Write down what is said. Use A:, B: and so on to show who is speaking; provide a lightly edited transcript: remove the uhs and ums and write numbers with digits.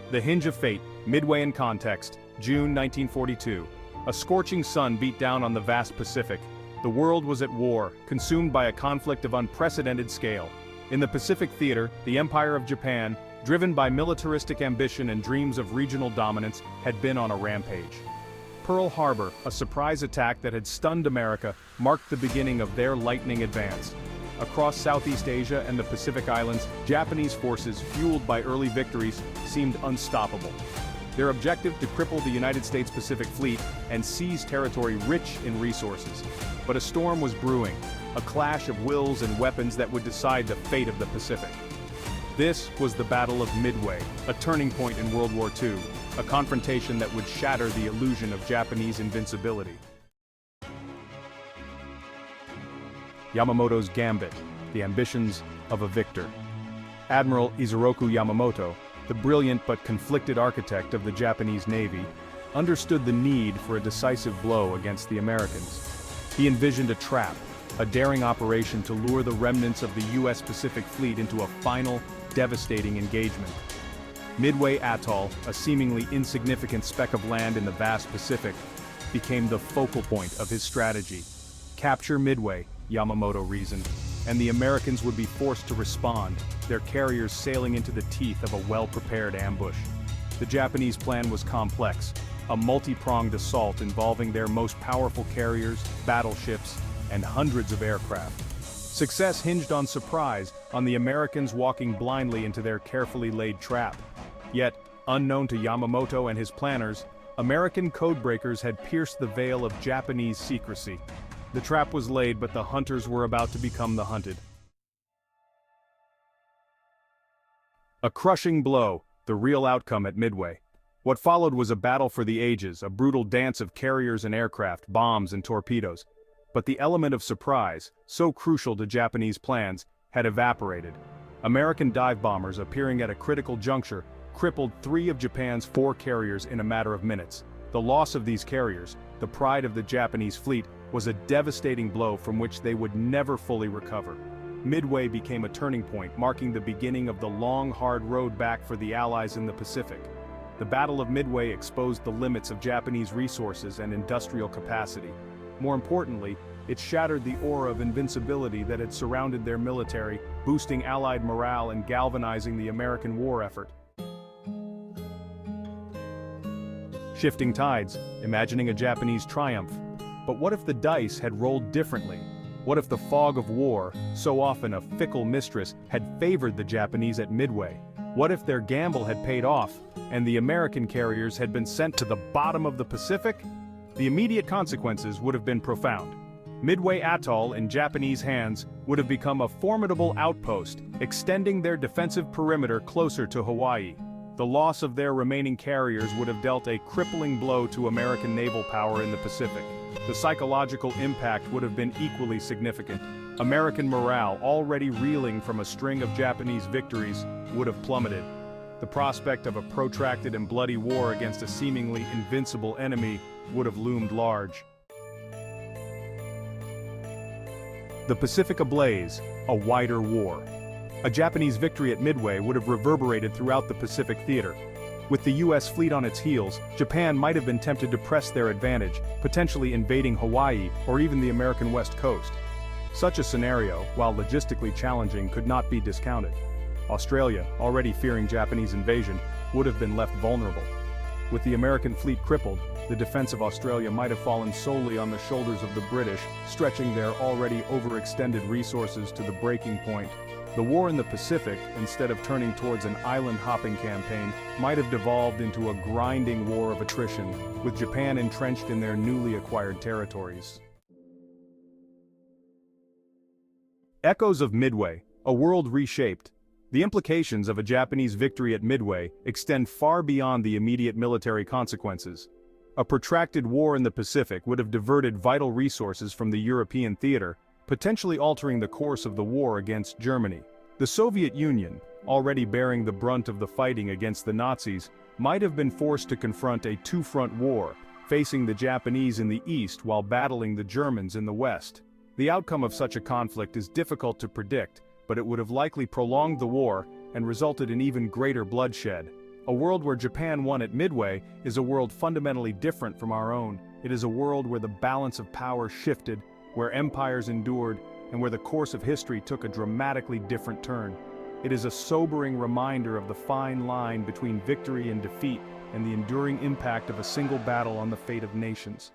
A: The Hinge of Fate, Midway in Context, June 1942. A scorching sun beat down on the vast Pacific. The world was at war, consumed by a conflict of unprecedented scale. In the Pacific theater, the Empire of Japan, driven by militaristic ambition and dreams of regional dominance, had been on a rampage. Pearl Harbor, a surprise attack that had stunned America, marked the beginning of their lightning advance. Across Southeast Asia and the Pacific Islands, Japanese forces, fueled by early victories, seemed unstoppable. Their objective to cripple the United States Pacific Fleet and seize territory rich in resources. But a storm was brewing, a clash of wills and weapons that would decide the fate of the Pacific. This was the Battle of Midway, a turning point in World War II, a confrontation that would shatter the illusion of Japanese invincibility. Yamamoto's Gambit, the ambitions of a victor. Admiral Isoroku Yamamoto, the brilliant but conflicted architect of the Japanese Navy, understood the need for a decisive blow against the Americans. He envisioned a trap, a daring operation to lure the remnants of the U.S. Pacific Fleet into a final, devastating engagement. Midway Atoll, a seemingly insignificant speck of land in the vast Pacific, became the focal point of his strategy. Capture Midway, Yamamoto reasoned, and the Americans would be forced to respond, their carriers sailing into the teeth of a well-prepared ambush. The Japanese plan was complex, a multi-pronged assault involving their most powerful carriers, battleships, and hundreds of aircraft. Success hinged on surprise, on the Americans walking blindly into their carefully laid trap. Yet, unknown to Yamamoto and his planners, American codebreakers had pierced the veil of Japanese secrecy. The trap was laid, but the hunters were about to become the hunted. A crushing blow, the real outcome at Midway. What followed was a battle for the ages, a brutal dance of carriers and aircraft, bombs and torpedoes. But the element of surprise, so crucial to Japanese plans, had evaporated. American dive bombers appearing at a critical juncture crippled 3 of Japan's 4 carriers in a matter of minutes. The loss of these carriers, the pride of the Japanese fleet, was a devastating blow from which they would never fully recover. Midway became a turning point, marking the beginning of the long, hard road back for the Allies in the Pacific. The Battle of Midway exposed the limits of Japanese resources and industrial capacity. More importantly, it shattered the aura of invincibility that had surrounded their military, boosting Allied morale and galvanizing the American war effort. Shifting tides, imagining a Japanese triumph. But what if the dice had rolled differently? What if the fog of war, so often a fickle mistress, had favored the Japanese at Midway? What if their gamble had paid off, and the American carriers had been sent to the bottom of the Pacific? The immediate consequences would have been profound. Midway Atoll, in Japanese hands, would have become a formidable outpost, extending their defensive perimeter closer to Hawaii. The loss of their remaining carriers would have dealt a crippling blow to American naval power in the Pacific. The psychological impact would have been equally significant. American morale, already reeling from a string of Japanese victories, would have plummeted. The prospect of a protracted and bloody war against a seemingly invincible enemy would have loomed large. The Pacific ablaze, a wider war. A Japanese victory at Midway would have reverberated throughout the Pacific theater. With the U.S. fleet on its heels, Japan might have been tempted to press their advantage, potentially invading Hawaii or even the American West Coast. Such a scenario, while logistically challenging, could not be discounted. Australia, already fearing Japanese invasion, would have been left vulnerable. With the American fleet crippled, the defense of Australia might have fallen solely on the shoulders of the British, stretching their already overextended resources to the breaking point. The war in the Pacific, instead of turning towards an island-hopping campaign, might have devolved into a grinding war of attrition, with Japan entrenched in their newly acquired territories. Echoes of Midway, a world reshaped. The implications of a Japanese victory at Midway extend far beyond the immediate military consequences. A protracted war in the Pacific would have diverted vital resources from the European theater, potentially altering the course of the war against Germany. The Soviet Union, already bearing the brunt of the fighting against the Nazis, might have been forced to confront a two-front war, facing the Japanese in the east while battling the Germans in the west. The outcome of such a conflict is difficult to predict, but it would have likely prolonged the war and resulted in even greater bloodshed. A world where Japan won at Midway is a world fundamentally different from our own. It is a world where the balance of power shifted, where empires endured, and where the course of history took a dramatically different turn. It is a sobering reminder of the fine line between victory and defeat, and the enduring impact of a single battle on the fate of nations.